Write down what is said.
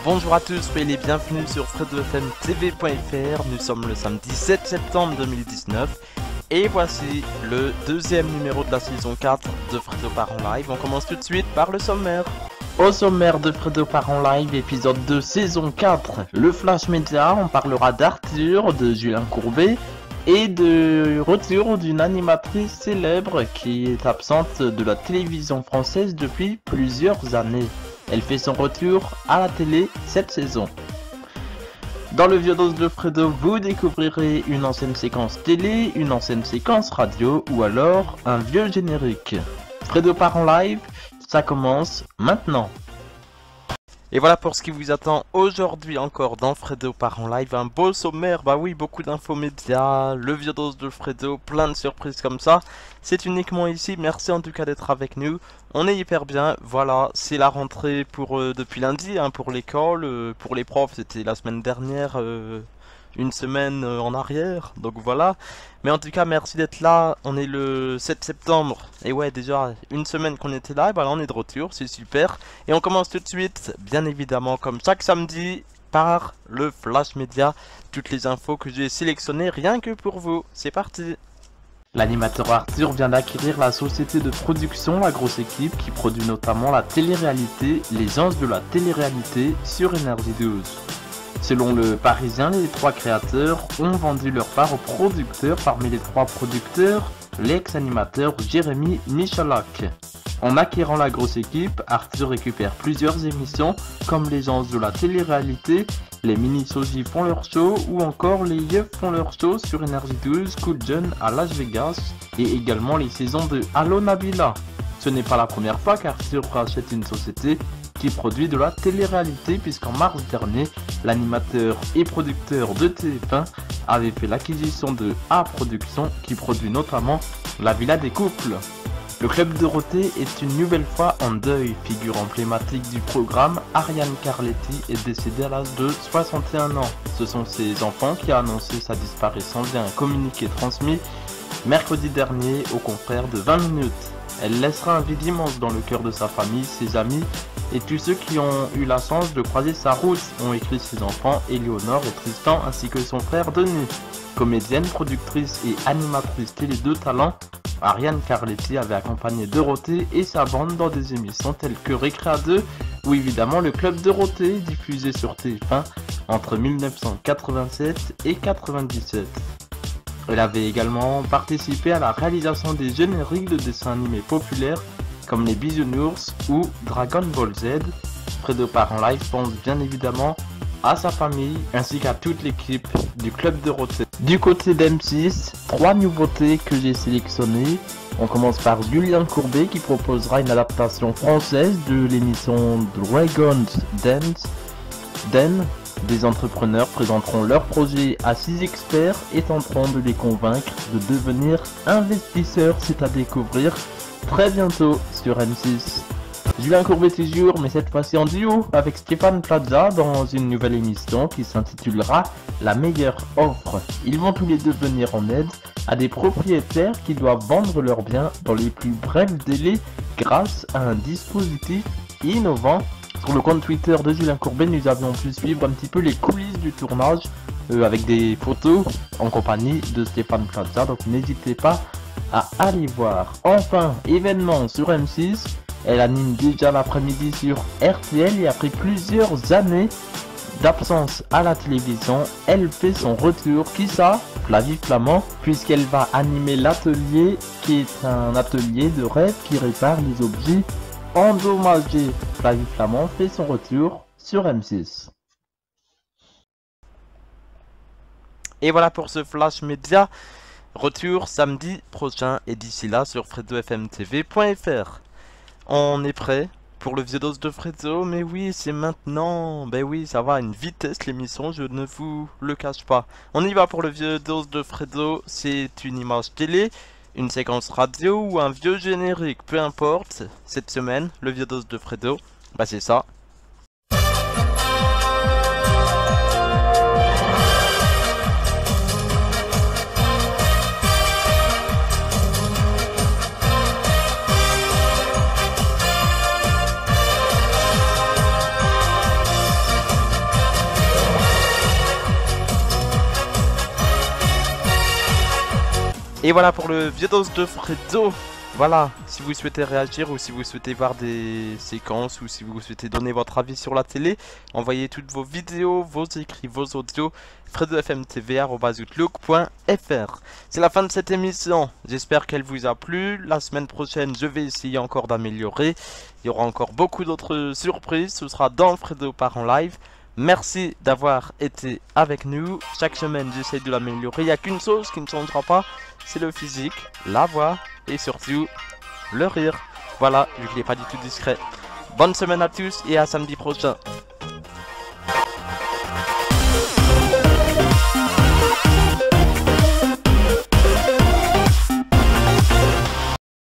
Bonjour à tous, soyez les bienvenus sur FredoFMTV.fr. Nous sommes le samedi 7 septembre 2019 et voici le deuxième numéro de la saison 4 de Fredo part en live. On commence tout de suite par le sommaire. Au sommaire de Fredo part en live, épisode 2 saison 4, le Flash Média, on parlera d'Arthur, de Julien Courbet et de retour d'une animatrice célèbre qui est absente de la télévision française depuis plusieurs années. Elle fait son retour à la télé cette saison. Dans le vieux dos de Fredo, vous découvrirez une ancienne séquence télé, une ancienne séquence radio ou alors un vieux générique. Fredo part en live, ça commence maintenant. Et voilà pour ce qui vous attend aujourd'hui encore dans Fredo part en live, un beau sommaire, bah oui, beaucoup d'infos médias, le vieux dos de Fredo, plein de surprises comme ça. C'est uniquement ici, merci en tout cas d'être avec nous, on est hyper bien, voilà, c'est la rentrée pour depuis lundi, hein, pour l'école, pour les profs c'était la semaine dernière, une semaine en arrière, donc voilà. Mais en tout cas merci d'être là, on est le 7 septembre, et ouais déjà une semaine qu'on était là, et voilà on est de retour, c'est super. Et on commence tout de suite, bien évidemment comme chaque samedi, par le Flash Média, toutes les infos que j'ai sélectionnées rien que pour vous, c'est parti. L'animateur Arthur vient d'acquérir la société de production La Grosse Équipe qui produit notamment la télé-réalité Les Anges de la télé-réalité sur Énergie 12. Selon le Parisien, les trois créateurs ont vendu leur part aux producteurs. Parmi les trois producteurs, l'ex-animateur Jérémy Michalak. En acquérant La Grosse Équipe, Arthur récupère plusieurs émissions comme Les Anges de la télé-réalité, les mini-sosies font leur show ou encore les Yeux font leur show sur Énergie 12, Coup de Jeune à Las Vegas et également les saisons de Allo Nabila. Ce n'est pas la première fois qu'Arthur rachète une société qui produit de la télé-réalité puisqu'en mars dernier, l'animateur et producteur de TF1 avait fait l'acquisition de A Productions qui produit notamment La Villa des Couples. Le Club Dorothée est une nouvelle fois en deuil. Figure emblématique du programme, Ariane Carletti est décédée à l'âge de 61 ans. Ce sont ses enfants qui ont annoncé sa disparition via un communiqué transmis mercredi dernier aux confrères de 20 minutes. Elle laissera un vide immense dans le cœur de sa famille, ses amis et tous ceux qui ont eu la chance de croiser sa route, ont écrit ses enfants Éléonore et Tristan ainsi que son frère Denis. Comédienne, productrice et animatrice télé de talent, Ariane Carletti avait accompagné Dorothée et sa bande dans des émissions telles que Récréa 2 ou évidemment le Club Dorothée diffusé sur TF1 entre 1987 et 1997. Elle avait également participé à la réalisation des génériques de dessins animés populaires comme les Bisounours ou Dragon Ball Z. Fredo part en live pense bien évidemment à sa famille ainsi qu'à toute l'équipe du Club Dorothée. Du côté d'M6, 3 nouveautés que j'ai sélectionnées. On commence par Julien Courbet qui proposera une adaptation française de l'émission Dragon's Den. Des entrepreneurs présenteront leurs projets à 6 experts et tenteront de les convaincre de devenir investisseurs. C'est à découvrir très bientôt sur M6. Julien Courbet toujours, mais cette fois-ci en duo avec Stéphane Plaza dans une nouvelle émission qui s'intitulera La meilleure offre. Ils vont tous les deux venir en aide à des propriétaires qui doivent vendre leurs biens dans les plus brefs délais grâce à un dispositif innovant. Sur le compte Twitter de Julien Courbet, nous avions pu suivre un petit peu les coulisses du tournage avec des photos en compagnie de Stéphane Plaza, donc n'hésitez pas à aller voir. Enfin, événement sur M6, elle anime déjà l'après-midi sur RTL et après plusieurs années d'absence à la télévision, elle fait son retour. Qui ça? Flavie Flamand, puisqu'elle va animer l'atelier qui est un atelier de rêve qui répare les objets endommagés. Flavie Flamand fait son retour sur M6. Et voilà pour ce Flash Média. Retour samedi prochain et d'ici là sur FredoFMTV.fr. On est prêt pour le vieux dos de Fredo, mais oui, c'est maintenant. Ben oui, ça va à une vitesse l'émission, je ne vous le cache pas. On y va pour le vieux dos de Fredo, c'est une image télé, une séquence radio ou un vieux générique, peu importe. Cette semaine, le vieux dos de Fredo, bah c'est ça. Et voilà pour le vidéo de Fredo. Voilà, si vous souhaitez réagir ou si vous souhaitez voir des séquences ou si vous souhaitez donner votre avis sur la télé, envoyez toutes vos vidéos, vos écrits, vos audios, fredofmtv@outlook.fr. C'est la fin de cette émission, j'espère qu'elle vous a plu. La semaine prochaine, je vais essayer encore d'améliorer. Il y aura encore beaucoup d'autres surprises, ce sera dans Fredo part en live. Merci d'avoir été avec nous. Chaque semaine, j'essaie de l'améliorer. Il n'y a qu'une chose qui ne changera pas, c'est le physique, la voix et surtout le rire. Voilà, vu qu'il n'est pas du tout discret. Bonne semaine à tous et à samedi prochain.